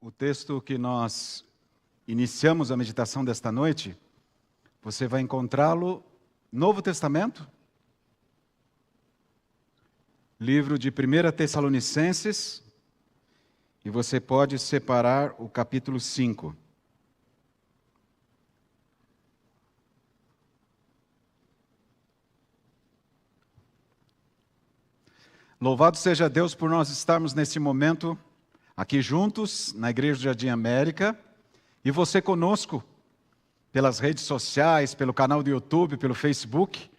O texto que nós iniciamos a meditação desta noite, você vai encontrá-lo no Novo Testamento, livro de 1 Tessalonicenses, e você pode separar o capítulo 5. Louvado seja Deus por nós estarmos nesse momento aqui juntos, na Igreja do Jardim América, e você conosco, pelas redes sociais, pelo canal do YouTube, pelo Facebook,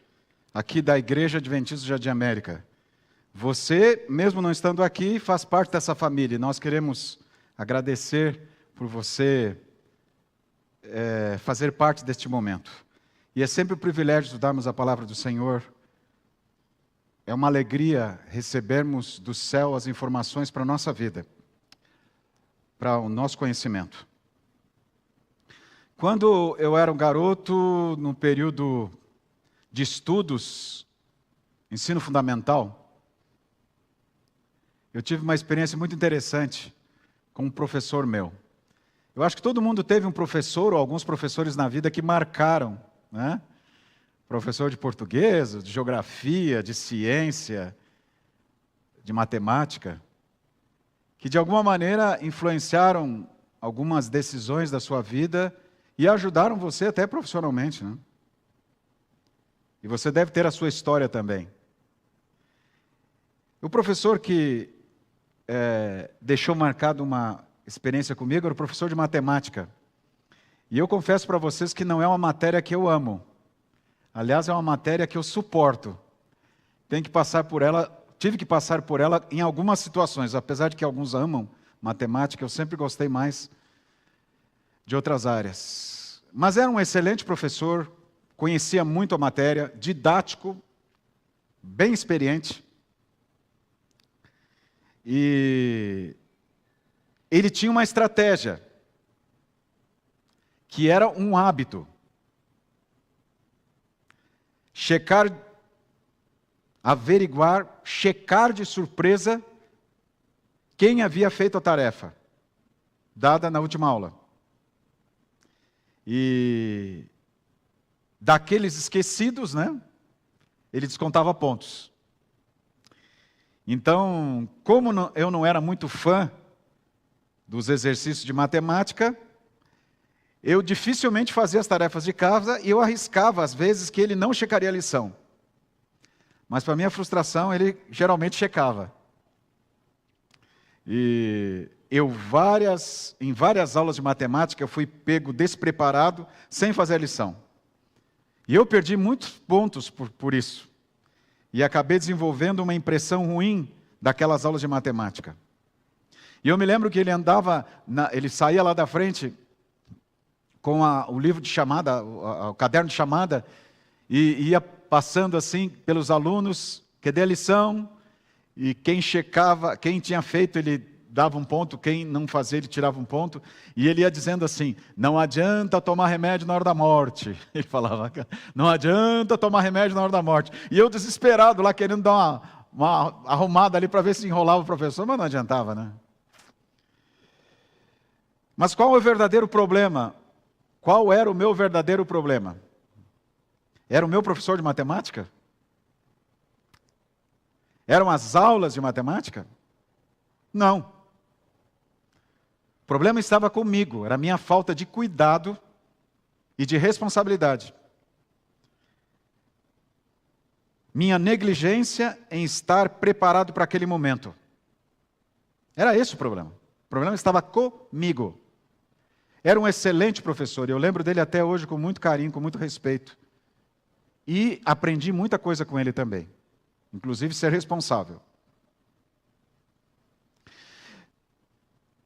aqui da Igreja Adventista do Jardim América. Você, mesmo não estando aqui, faz parte dessa família. Nós queremos agradecer por você fazer parte deste momento. E é sempre um privilégio estudarmos a palavra do Senhor. É uma alegria recebermos do céu as informações para a nossa vida, para o nosso conhecimento. Quando eu era um garoto, no período de estudos, ensino fundamental, eu tive uma experiência muito interessante com um professor meu. Eu acho que todo mundo teve um professor ou alguns professores na vida que marcaram, né? Professor de português, de geografia, de ciência, de matemática, que de alguma maneira influenciaram algumas decisões da sua vida e ajudaram você até profissionalmente, né? E você deve ter a sua história também. O professor que deixou marcado uma experiência comigo era o professor de matemática. E eu confesso para vocês que não é uma matéria que eu amo. Aliás, é uma matéria que eu suporto. Tive que passar por ela em algumas situações. Apesar de que alguns amam matemática, eu sempre gostei mais de outras áreas. Mas era um excelente professor, conhecia muito a matéria, didático, bem experiente. E ele tinha uma estratégia, que era um hábito. Checar de surpresa quem havia feito a tarefa dada na última aula. E daqueles esquecidos, né, ele descontava pontos. Então, como eu não era muito fã dos exercícios de matemática, eu dificilmente fazia as tarefas de casa e eu arriscava, às vezes, que ele não checaria a lição. Mas, para minha frustração, ele geralmente checava. E em várias aulas de matemática, eu fui pego despreparado, sem fazer a lição. E eu perdi muitos pontos por isso. E acabei desenvolvendo uma impressão ruim daquelas aulas de matemática. E eu me lembro que ele saía lá da frente com o livro de chamada, o caderno de chamada, e ia passando assim pelos alunos, cadê a lição? E quem checava, quem tinha feito, ele dava um ponto, quem não fazia, ele tirava um ponto, e ele ia dizendo assim, não adianta tomar remédio na hora da morte. Ele falava, não adianta tomar remédio na hora da morte. E eu desesperado lá, querendo dar uma arrumada ali para ver se enrolava o professor, mas não adiantava, né? Mas qual é o verdadeiro problema? Qual era o meu verdadeiro problema? Era o meu professor de matemática? Eram as aulas de matemática? Não. O problema estava comigo, era a minha falta de cuidado e de responsabilidade. Minha negligência em estar preparado para aquele momento. Era esse o problema. O problema estava comigo. Era um excelente professor, eu lembro dele até hoje com muito carinho, com muito respeito. E aprendi muita coisa com ele também, inclusive ser responsável.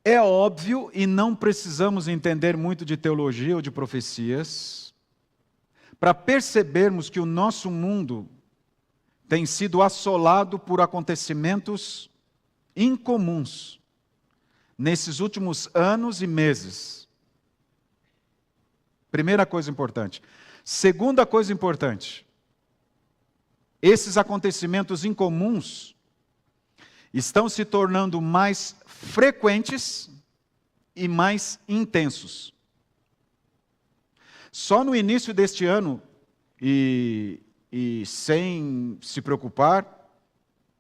É óbvio, e não precisamos entender muito de teologia ou de profecias, para percebermos que o nosso mundo tem sido assolado por acontecimentos incomuns nesses últimos anos e meses. Primeira coisa importante. Segunda coisa importante. Esses acontecimentos incomuns estão se tornando mais frequentes e mais intensos. Só no início deste ano, e sem se preocupar,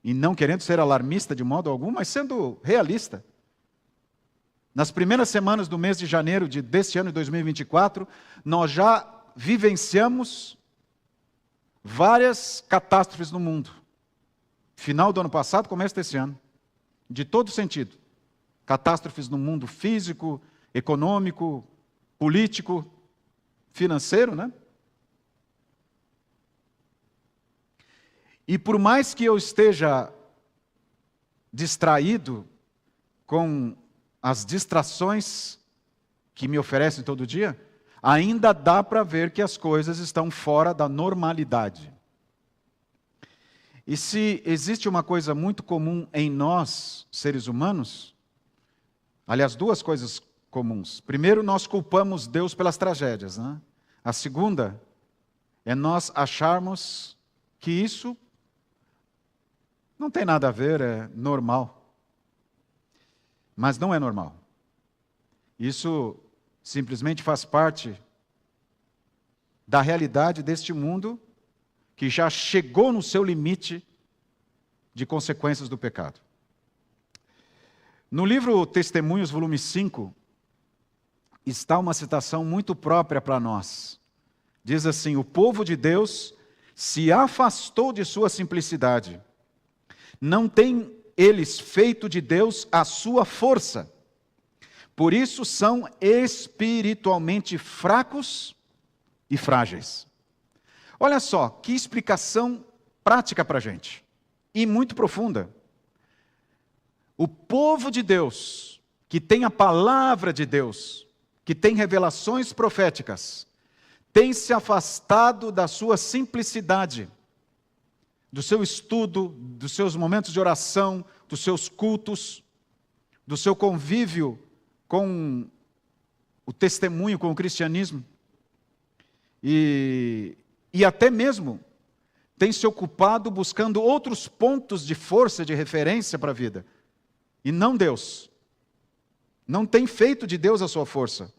e não querendo ser alarmista de modo algum, mas sendo realista, nas primeiras semanas do mês de janeiro deste ano de 2024, nós já vivenciamos várias catástrofes no mundo. Final do ano passado, começo desse ano. De todo sentido. Catástrofes no mundo físico, econômico, político, financeiro, né? E por mais que eu esteja distraído com as distrações que me oferecem todo dia, ainda dá para ver que as coisas estão fora da normalidade. E se existe uma coisa muito comum em nós, seres humanos, aliás, duas coisas comuns. Primeiro, nós culpamos Deus pelas tragédias, né? A segunda é nós acharmos que isso não tem nada a ver, é normal. Mas não é normal. Isso simplesmente faz parte da realidade deste mundo que já chegou no seu limite de consequências do pecado. No livro Testemunhos, volume 5, está uma citação muito própria para nós. Diz assim: o povo de Deus se afastou de sua simplicidade. Não tem eles feito de Deus a sua força. Por isso são espiritualmente fracos e frágeis. Olha só, que explicação prática para a gente. E muito profunda. O povo de Deus, que tem a palavra de Deus, que tem revelações proféticas, tem se afastado da sua simplicidade, do seu estudo, dos seus momentos de oração, dos seus cultos, do seu convívio com o testemunho, com o cristianismo. E até mesmo tem se ocupado buscando outros pontos de força, de referência para a vida. E não Deus. Não tem feito de Deus a sua força.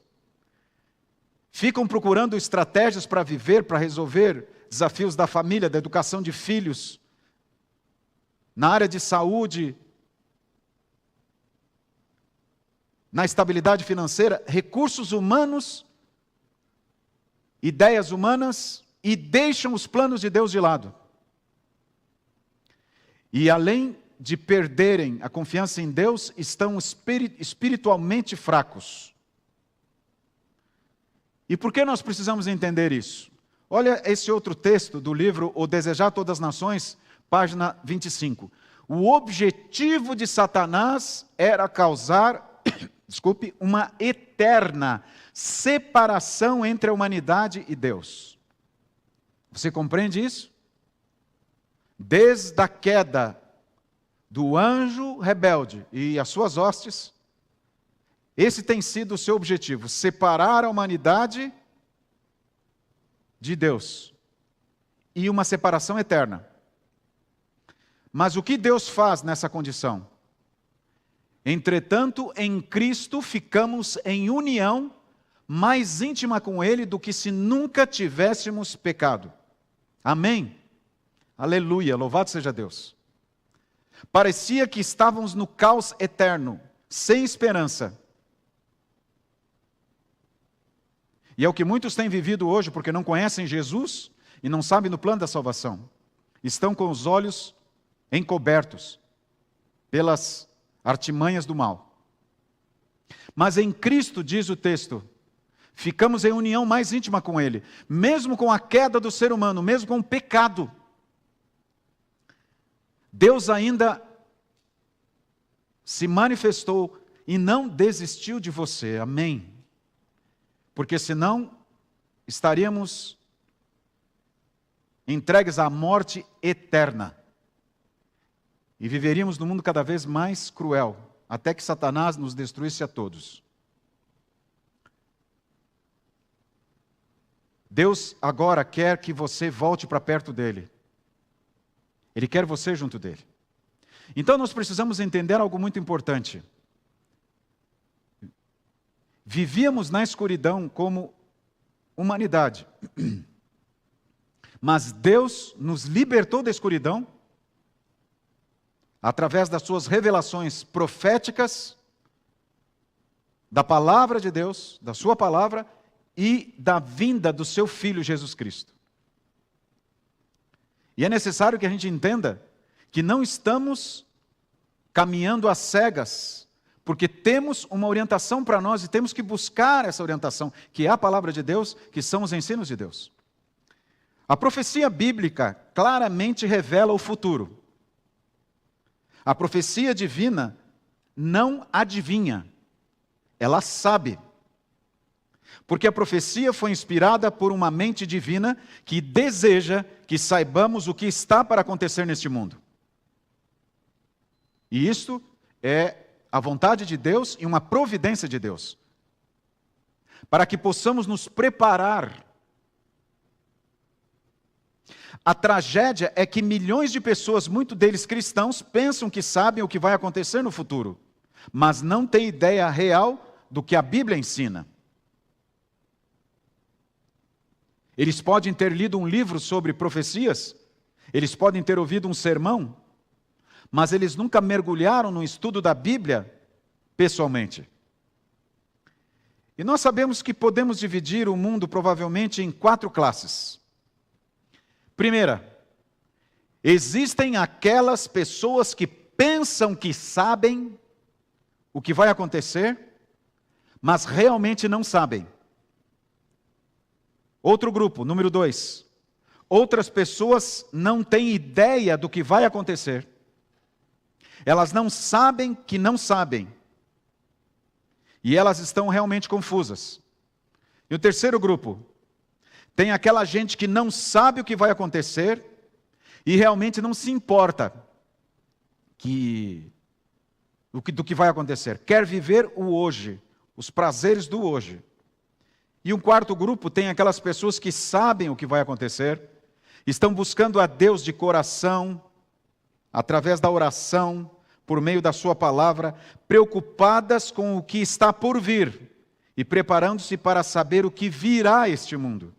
Ficam procurando estratégias para viver, para resolver desafios da família, da educação de filhos, na área de saúde, na estabilidade financeira, recursos humanos, ideias humanas, e deixam os planos de Deus de lado. E além de perderem a confiança em Deus, estão espiritualmente fracos. E por que nós precisamos entender isso? Olha esse outro texto do livro O Desejar Todas as Nações, página 25. O objetivo de Satanás era causar, uma eterna separação entre a humanidade e Deus. Você compreende isso? Desde a queda do anjo rebelde e as suas hostes, esse tem sido o seu objetivo: separar a humanidade de Deus. E uma separação eterna. Mas o que Deus faz nessa condição? Entretanto, em Cristo ficamos em união mais íntima com Ele do que se nunca tivéssemos pecado. Amém? Aleluia, louvado seja Deus. Parecia que estávamos no caos eterno, sem esperança. E é o que muitos têm vivido hoje, porque não conhecem Jesus e não sabem do plano da salvação. Estão com os olhos encobertos pelas artimanhas do mal. Mas em Cristo, diz o texto, ficamos em união mais íntima com Ele, mesmo com a queda do ser humano, mesmo com o pecado. Deus ainda se manifestou e não desistiu de você. Amém? Porque senão estaríamos entregues à morte eterna. E viveríamos num mundo cada vez mais cruel, até que Satanás nos destruísse a todos. Deus agora quer que você volte para perto dele. Ele quer você junto dele. Então nós precisamos entender algo muito importante. Vivíamos na escuridão como humanidade. Mas Deus nos libertou da escuridão através das suas revelações proféticas, da palavra de Deus, da sua palavra e da vinda do seu Filho Jesus Cristo. E é necessário que a gente entenda que não estamos caminhando às cegas, porque temos uma orientação para nós e temos que buscar essa orientação, que é a palavra de Deus, que são os ensinos de Deus. A profecia bíblica claramente revela o futuro. A profecia divina não adivinha, ela sabe. Porque a profecia foi inspirada por uma mente divina que deseja que saibamos o que está para acontecer neste mundo. E isto é a vontade de Deus e uma providência de Deus. Para que possamos nos preparar. A tragédia é que milhões de pessoas, muitos deles cristãos, pensam que sabem o que vai acontecer no futuro, mas não têm ideia real do que a Bíblia ensina. Eles podem ter lido um livro sobre profecias, eles podem ter ouvido um sermão, mas eles nunca mergulharam no estudo da Bíblia pessoalmente. E nós sabemos que podemos dividir o mundo provavelmente em 4 classes. Primeira, existem aquelas pessoas que pensam que sabem o que vai acontecer, mas realmente não sabem. Outro grupo, número 2. Outras pessoas não têm ideia do que vai acontecer. Elas não sabem que não sabem. E elas estão realmente confusas. E o terceiro grupo, tem aquela gente que não sabe o que vai acontecer e realmente não se importa do que vai acontecer. Quer viver o hoje, os prazeres do hoje. E um quarto grupo tem aquelas pessoas que sabem o que vai acontecer, estão buscando a Deus de coração, através da oração, por meio da sua palavra, preocupadas com o que está por vir e preparando-se para saber o que virá a este mundo.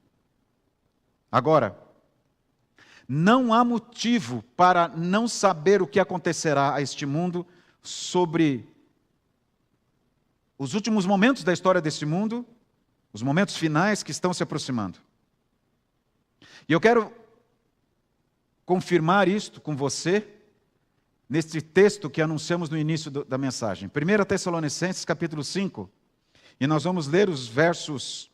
Agora, não há motivo para não saber o que acontecerá a este mundo sobre os últimos momentos da história deste mundo, os momentos finais que estão se aproximando. E eu quero confirmar isto com você, neste texto que anunciamos no início da mensagem. 1 Tessalonicenses, capítulo 5, e nós vamos ler os versos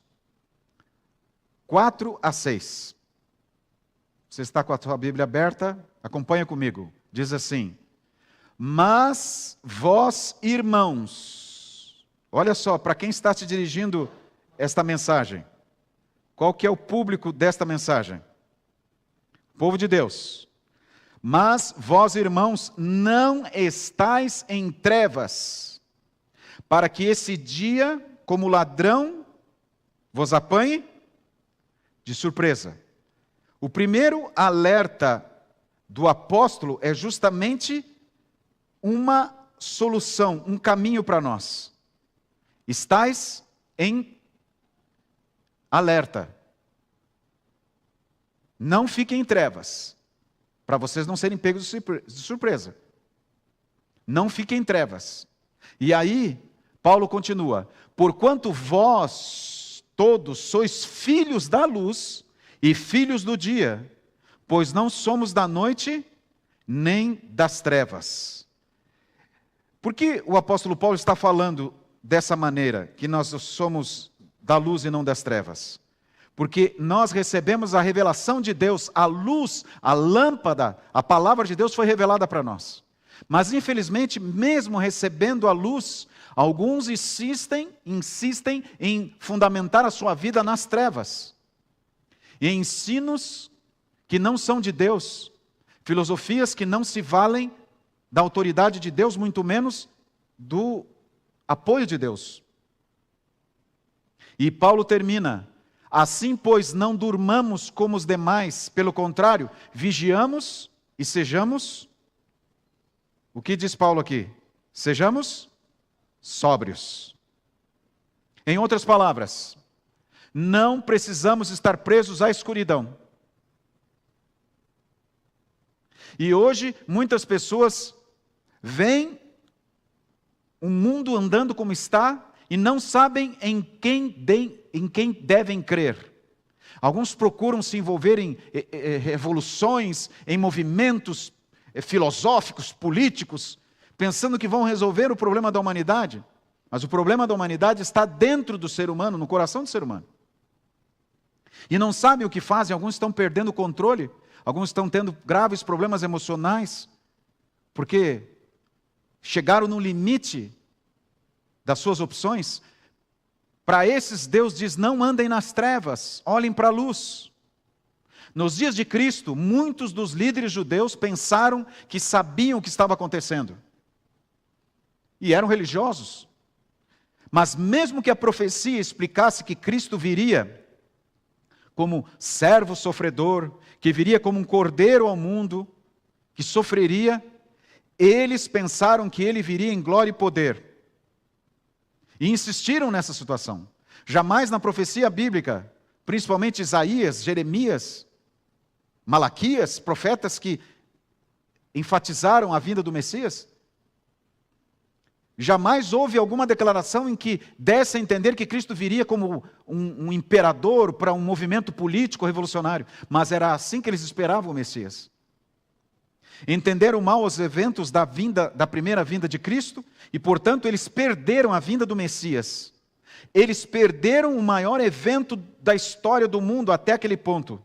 4 a 6. Você está com a sua Bíblia aberta? Acompanha comigo. Diz assim: mas vós, irmãos, olha só, para quem está se dirigindo esta mensagem, qual que é o público desta mensagem? O povo de Deus. Mas vós, irmãos, não estáis em trevas, para que esse dia, como ladrão, vos apanhe de surpresa. O primeiro alerta do apóstolo é justamente uma solução, um caminho para nós. Estais em alerta. Não fiquem em trevas, para vocês não serem pegos de surpresa. Não fiquem em trevas. E aí, Paulo continua: porquanto vós todos sois filhos da luz e filhos do dia, pois não somos da noite nem das trevas. Por que o apóstolo Paulo está falando dessa maneira, que nós somos da luz e não das trevas? Porque nós recebemos a revelação de Deus, a luz, a lâmpada, a palavra de Deus foi revelada para nós. Mas infelizmente, mesmo recebendo a luz, alguns insistem em fundamentar a sua vida nas trevas. E ensinos que não são de Deus, filosofias que não se valem da autoridade de Deus, muito menos do apoio de Deus. E Paulo termina: assim, pois, não durmamos como os demais, pelo contrário, vigiamos e sejamos... O que diz Paulo aqui? Sejamos sóbrios. Em outras palavras, não precisamos estar presos à escuridão. E hoje, muitas pessoas veem o mundo andando como está e não sabem em quem devem crer. Alguns procuram se envolver em revoluções, em movimentos filosóficos, políticos, pensando que vão resolver o problema da humanidade. Mas o problema da humanidade está dentro do ser humano, no coração do ser humano. E não sabem o que fazem, alguns estão perdendo o controle, alguns estão tendo graves problemas emocionais, porque chegaram no limite das suas opções. Para esses, Deus diz: não andem nas trevas, olhem para a luz. Nos dias de Cristo, muitos dos líderes judeus pensaram que sabiam o que estava acontecendo. E eram religiosos. Mas mesmo que a profecia explicasse que Cristo viria como servo sofredor, que viria como um cordeiro ao mundo, que sofreria, eles pensaram que ele viria em glória e poder. E insistiram nessa situação. Jamais na profecia bíblica, principalmente Isaías, Jeremias, Malaquias, profetas que enfatizaram a vinda do Messias, jamais houve alguma declaração em que desse a entender que Cristo viria como um imperador para um movimento político revolucionário. Mas era assim que eles esperavam o Messias. Entenderam mal os eventos da primeira vinda de Cristo e, portanto, eles perderam a vinda do Messias. Eles perderam o maior evento da história do mundo até aquele ponto.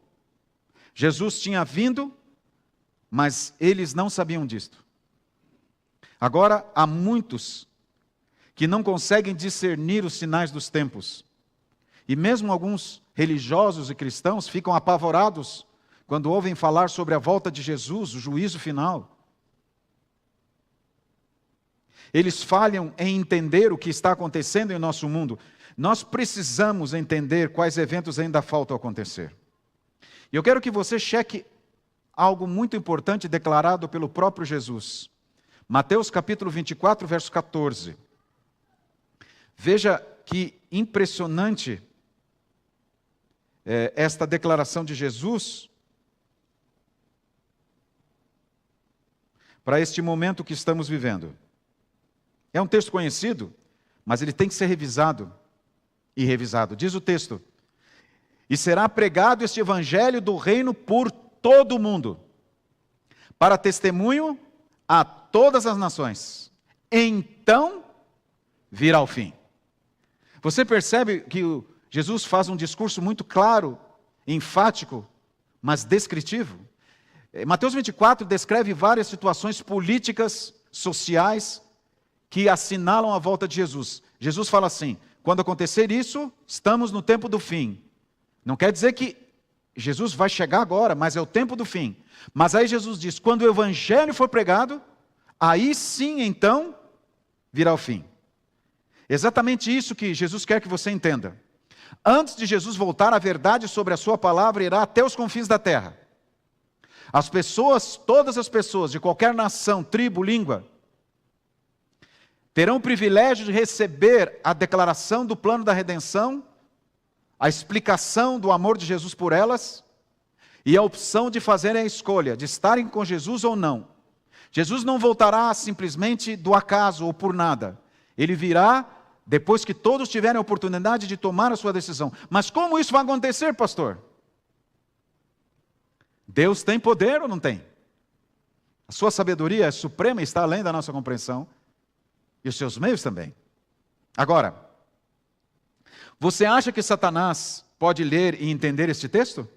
Jesus tinha vindo, mas eles não sabiam disto. Agora, há muitos que não conseguem discernir os sinais dos tempos. E mesmo alguns religiosos e cristãos ficam apavorados quando ouvem falar sobre a volta de Jesus, o juízo final. Eles falham em entender o que está acontecendo em nosso mundo. Nós precisamos entender quais eventos ainda faltam acontecer. E eu quero que você cheque algo muito importante declarado pelo próprio Jesus. Mateus capítulo 24, verso 14. Veja que impressionante esta declaração de Jesus para este momento que estamos vivendo. É um texto conhecido, mas ele tem que ser revisado e revisado. Diz o texto: e será pregado este evangelho do reino por todo o mundo, para testemunho a todas as nações. Então virá o fim. Você percebe que Jesus faz um discurso muito claro, enfático, mas descritivo? Mateus 24 descreve várias situações políticas, sociais, que assinalam a volta de Jesus. Jesus fala assim: quando acontecer isso, estamos no tempo do fim. Não quer dizer que Jesus vai chegar agora, mas é o tempo do fim. Mas aí Jesus diz: quando o evangelho for pregado, aí sim, então, virá o fim. Exatamente isso que Jesus quer que você entenda. Antes de Jesus voltar, a verdade sobre a sua palavra irá até os confins da terra. As pessoas, todas as pessoas de qualquer nação, tribo, língua, terão o privilégio de receber a declaração do plano da redenção, a explicação do amor de Jesus por elas e a opção de fazerem a escolha de estarem com Jesus ou não. Jesus não voltará simplesmente do acaso ou por nada. Ele virá depois que todos tiverem a oportunidade de tomar a sua decisão. Mas como isso vai acontecer, pastor? Deus tem poder ou não tem? A sua sabedoria é suprema e está além da nossa compreensão. E os seus meios também. Agora, você acha que Satanás pode ler e entender este texto?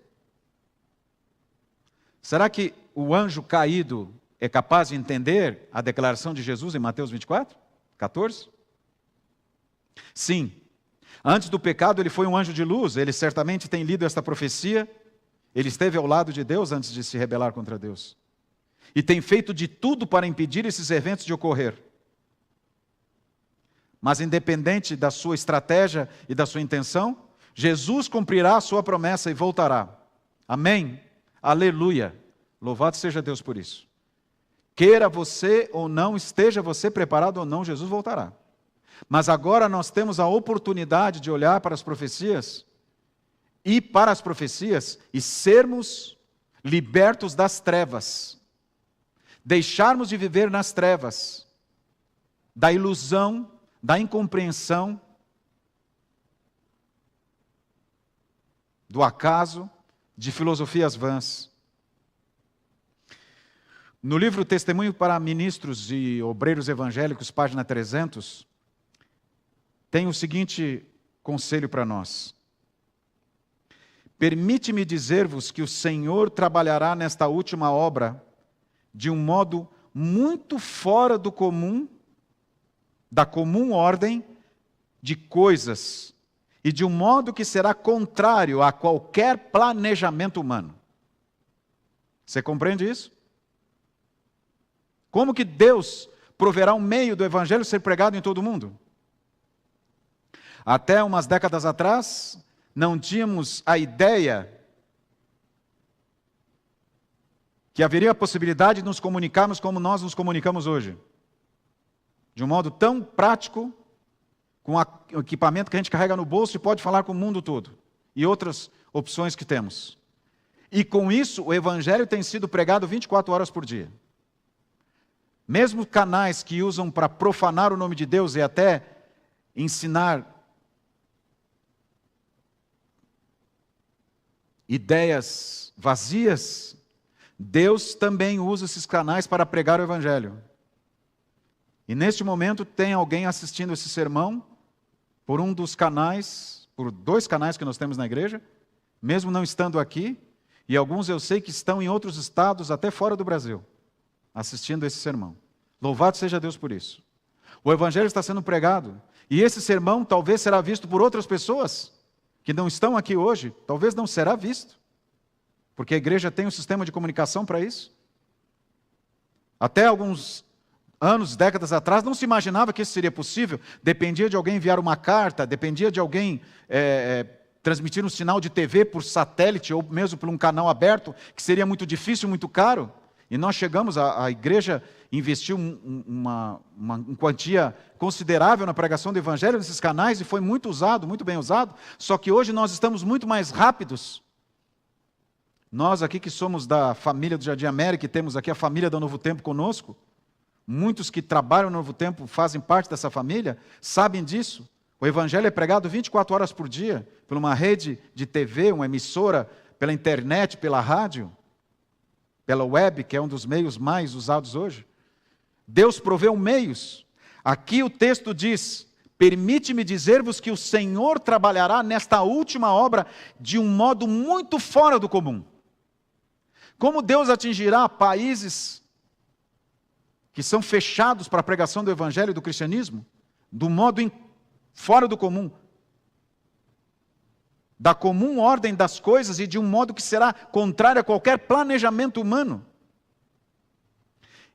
Será que o anjo caído é capaz de entender a declaração de Jesus em Mateus 24, 14? Sim. Antes do pecado ele foi um anjo de luz, ele certamente tem lido esta profecia, ele esteve ao lado de Deus antes de se rebelar contra Deus. E tem feito de tudo para impedir esses eventos de ocorrer. Mas independente da sua estratégia e da sua intenção, Jesus cumprirá a sua promessa e voltará. Amém? Aleluia! Louvado seja Deus por isso. Queira você ou não, esteja você preparado ou não, Jesus voltará. Mas agora nós temos a oportunidade de olhar para as profecias e sermos libertos das trevas. Deixarmos de viver nas trevas, da ilusão, da incompreensão, do acaso, de filosofias vãs. No livro Testemunho para Ministros e Obreiros Evangélicos, página 300, tem o seguinte conselho para nós. Permite-me dizer-vos que o Senhor trabalhará nesta última obra de um modo muito fora do comum, da comum ordem de coisas, e de um modo que será contrário a qualquer planejamento humano. Você compreende isso? Como que Deus proverá um meio do Evangelho ser pregado em todo o mundo? Até umas décadas atrás, não tínhamos a ideia que haveria a possibilidade de nos comunicarmos como nós nos comunicamos hoje. De um modo tão prático, com o equipamento que a gente carrega no bolso e pode falar com o mundo todo. E outras opções que temos. E com isso, o Evangelho tem sido pregado 24 horas por dia. Mesmo canais que usam para profanar o nome de Deus e até ensinar ideias vazias, Deus também usa esses canais para pregar o Evangelho. E neste momento tem alguém assistindo esse sermão por um dos canais, por 2 canais que nós temos na igreja, mesmo não estando aqui, e alguns eu sei que estão em outros estados, até fora do Brasil, assistindo esse sermão. Louvado seja Deus por isso. O Evangelho está sendo pregado, e esse sermão talvez será visto por outras pessoas, que não estão aqui hoje, talvez não será visto, porque a igreja tem um sistema de comunicação para isso. Até alguns anos, décadas atrás, não se imaginava que isso seria possível, dependia de alguém enviar uma carta, dependia de alguém transmitir um sinal de TV por satélite, ou mesmo por um canal aberto, que seria muito difícil, muito caro, e nós chegamos, a igreja investiu uma quantia considerável na pregação do Evangelho nesses canais, e foi muito usado, muito bem usado, só que hoje nós estamos muito mais rápidos. Nós aqui que somos da família do Jardim América, e temos aqui a família do Novo Tempo conosco, muitos que trabalham no Novo Tempo fazem parte dessa família, sabem disso. O Evangelho é pregado 24 horas por dia, por uma rede de TV, uma emissora, pela internet, pela rádio, pela web, que é um dos meios mais usados hoje. Deus proveu meios. Aqui o texto diz: permite-me dizer-vos que o Senhor trabalhará nesta última obra de um modo muito fora do comum. Como Deus atingirá países que são fechados para a pregação do Evangelho e do cristianismo, do modo fora do comum, da comum ordem das coisas e de um modo que será contrário a qualquer planejamento humano.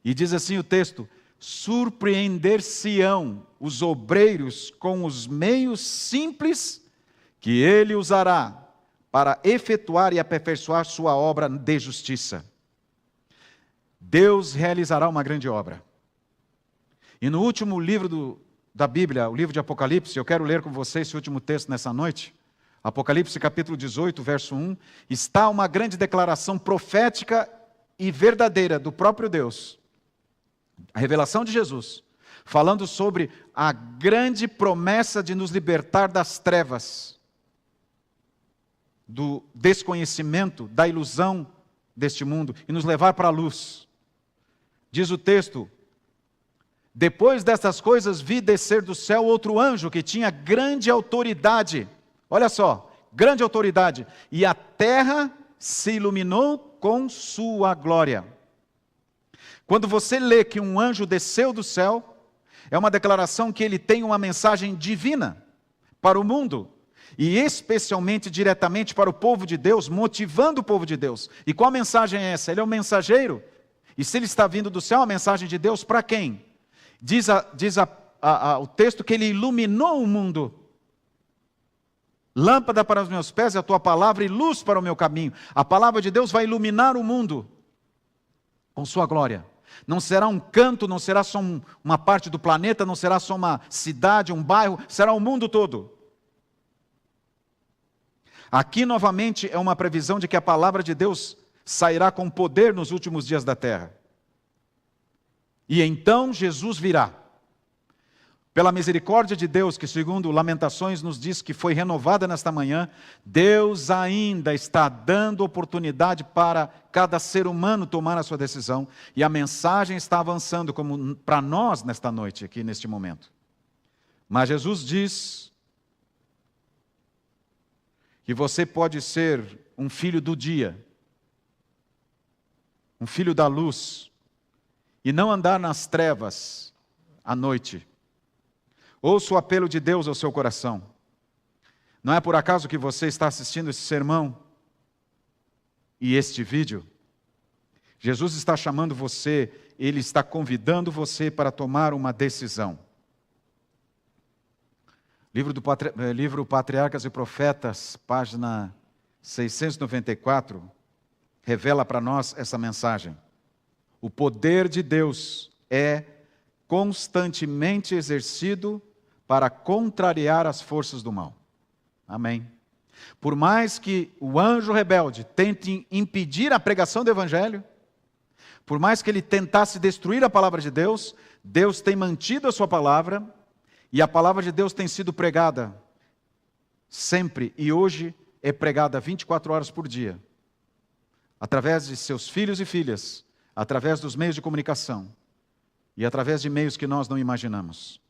E diz assim o texto: surpreender-se-ão os obreiros com os meios simples que ele usará para efetuar e aperfeiçoar sua obra de justiça. Deus realizará uma grande obra. E no último livro da Bíblia, o livro de Apocalipse, eu quero ler com vocês esse último texto nessa noite. Apocalipse capítulo 18, verso 1, está uma grande declaração profética e verdadeira do próprio Deus. A revelação de Jesus, falando sobre a grande promessa de nos libertar das trevas, do desconhecimento, da ilusão deste mundo e nos levar para a luz. Diz o texto: depois destas coisas vi descer do céu outro anjo que tinha grande autoridade. Olha só, grande autoridade. E a terra se iluminou com sua glória. Quando você lê que um anjo desceu do céu, é uma declaração que ele tem uma mensagem divina para o mundo. E especialmente, diretamente para o povo de Deus, motivando o povo de Deus. E qual mensagem é essa? Ele é um mensageiro. E se ele está vindo do céu, a mensagem de Deus para quem? Diz o texto que ele iluminou o mundo. Lâmpada para os meus pés é a tua palavra e luz para o meu caminho. A palavra de Deus vai iluminar o mundo com sua glória. Não será um canto, não será só uma parte do planeta, não será só uma cidade, um bairro, será o mundo todo. Aqui novamente é uma previsão de que a palavra de Deus sairá com poder nos últimos dias da terra. E então Jesus virá. Pela misericórdia de Deus, que segundo Lamentações nos diz que foi renovada nesta manhã, Deus ainda está dando oportunidade para cada ser humano tomar a sua decisão. E a mensagem está avançando como para nós nesta noite, aqui neste momento. Mas Jesus diz que você pode ser um filho do dia, um filho da luz, e não andar nas trevas à noite. Ouça o apelo de Deus ao seu coração. Não é por acaso que você está assistindo esse sermão e este vídeo? Jesus está chamando você, Ele está convidando você para tomar uma decisão. Livro Patriarcas e Profetas, página 694, revela para nós essa mensagem. O poder de Deus é constantemente exercido para contrariar as forças do mal. Amém. Por mais que o anjo rebelde tente impedir a pregação do Evangelho, por mais que ele tentasse destruir a palavra de Deus, Deus tem mantido a sua palavra, e a palavra de Deus tem sido pregada sempre, e hoje é pregada 24 horas por dia, através de seus filhos e filhas, através dos meios de comunicação, e através de meios que nós não imaginamos.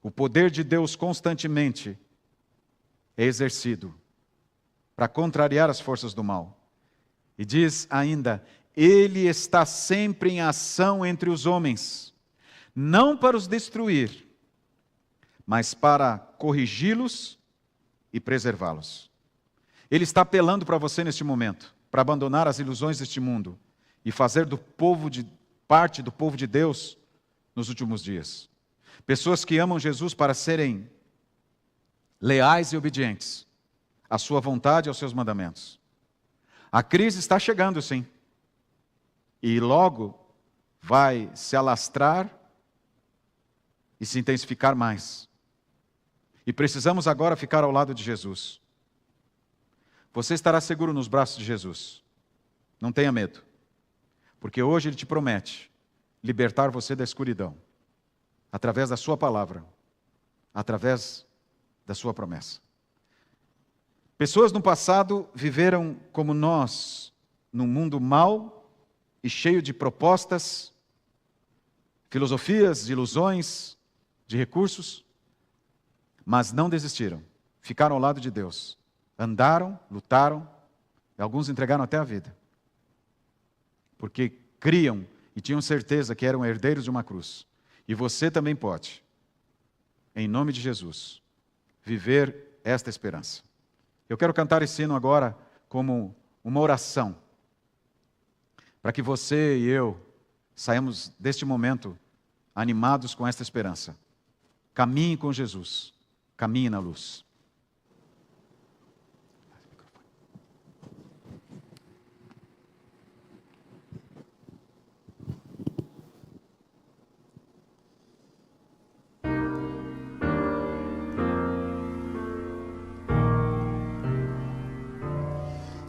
O poder de Deus constantemente é exercido para contrariar as forças do mal. E diz ainda, Ele está sempre em ação entre os homens, não para os destruir, mas para corrigi-los e preservá-los. Ele está apelando para você neste momento, para abandonar as ilusões deste mundo e fazer parte do povo de Deus nos últimos dias. Pessoas que amam Jesus para serem leais e obedientes à sua vontade e aos seus mandamentos. A crise está chegando, sim. E logo vai se alastrar e se intensificar mais. E precisamos agora ficar ao lado de Jesus. Você estará seguro nos braços de Jesus. Não tenha medo. Porque hoje Ele te promete libertar você da escuridão. Através da sua palavra. Através da sua promessa. Pessoas no passado viveram como nós, num mundo mau e cheio de propostas, filosofias, de ilusões, de recursos, mas não desistiram, ficaram ao lado de Deus, andaram, lutaram, e alguns entregaram até a vida, porque criam e tinham certeza que eram herdeiros de uma cruz. E você também pode, em nome de Jesus, viver esta esperança. Eu quero cantar esse hino agora como uma oração, para que você e eu saiamos deste momento animados com esta esperança. Caminhe com Jesus, caminhe na luz.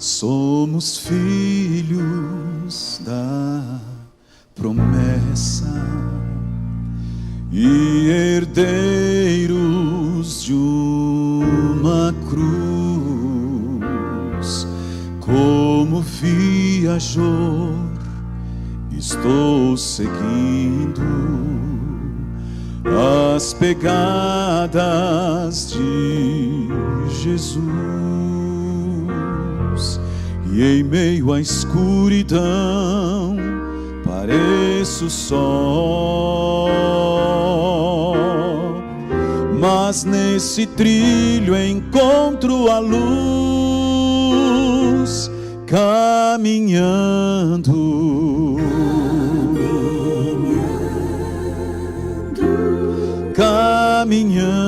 Somos filhos da promessa e herdeiros de uma cruz. Como viajor estou seguindo as pegadas de Jesus. E em meio à escuridão pareço só, mas nesse trilho encontro a luz caminhando, caminhando.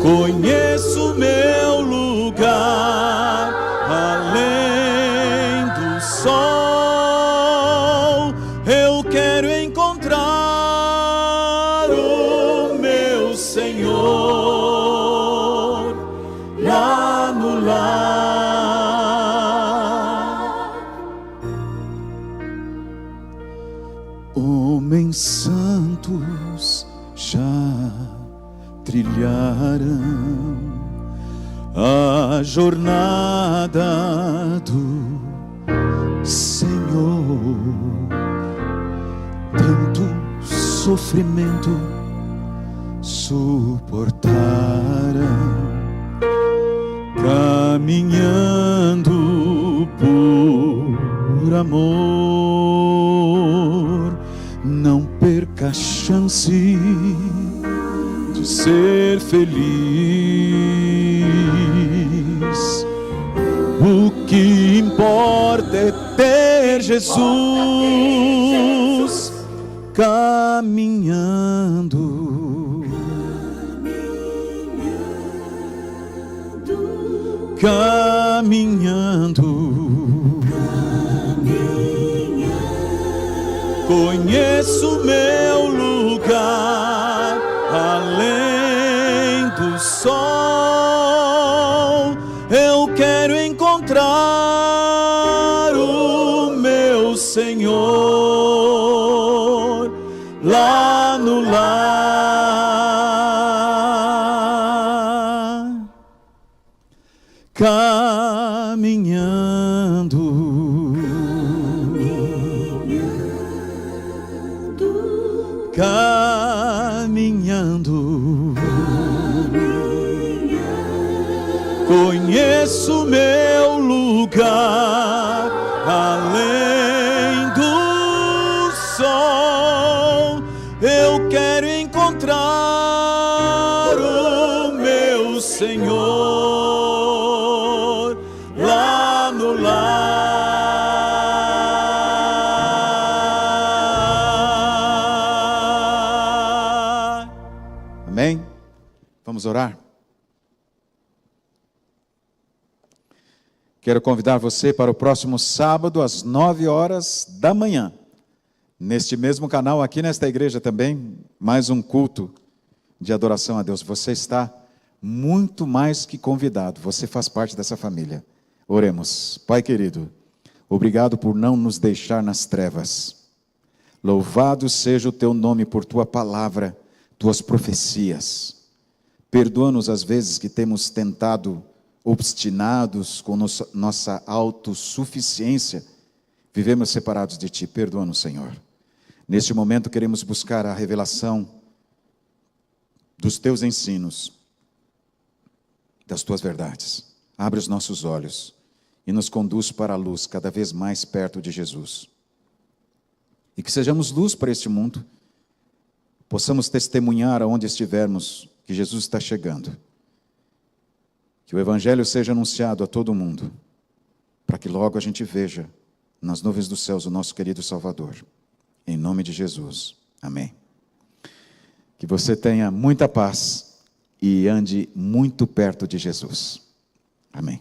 Conheço meu lugar, além Senhor, lá no lar. Homens santos já trilharam a jornada do Senhor. Tanto sofrimento suportaram, caminhando por amor. Não perca a chance de ser feliz. O que importa é ter Jesus caminhando, caminhando. Conheço meu lugar além do sol. Eu quero encontrar o meu Senhor lá no lar, caminhando, caminhando. Conheço meu lugar além do sol. Eu quero encontrar o meu Senhor lá no lar. Amém? Vamos orar? Quero convidar você para o próximo sábado, às 9 horas da manhã. Neste mesmo canal, aqui nesta igreja também, mais um culto de adoração a Deus. Você está muito mais que convidado. Você faz parte dessa família. Oremos. Pai querido, obrigado por não nos deixar nas trevas. Louvado seja o teu nome por tua palavra, tuas profecias. Perdoa-nos as vezes que temos tentado, obstinados com nossa autossuficiência, vivemos separados de Ti. Perdoa-nos, Senhor. Neste momento queremos buscar a revelação dos Teus ensinos, das Tuas verdades. Abre os nossos olhos e nos conduz para a luz, cada vez mais perto de Jesus. E que sejamos luz para este mundo, possamos testemunhar aonde estivermos que Jesus está chegando. Que o Evangelho seja anunciado a todo mundo, para que logo a gente veja nas nuvens dos céus o nosso querido Salvador. Em nome de Jesus. Amém. Que você tenha muita paz e ande muito perto de Jesus. Amém.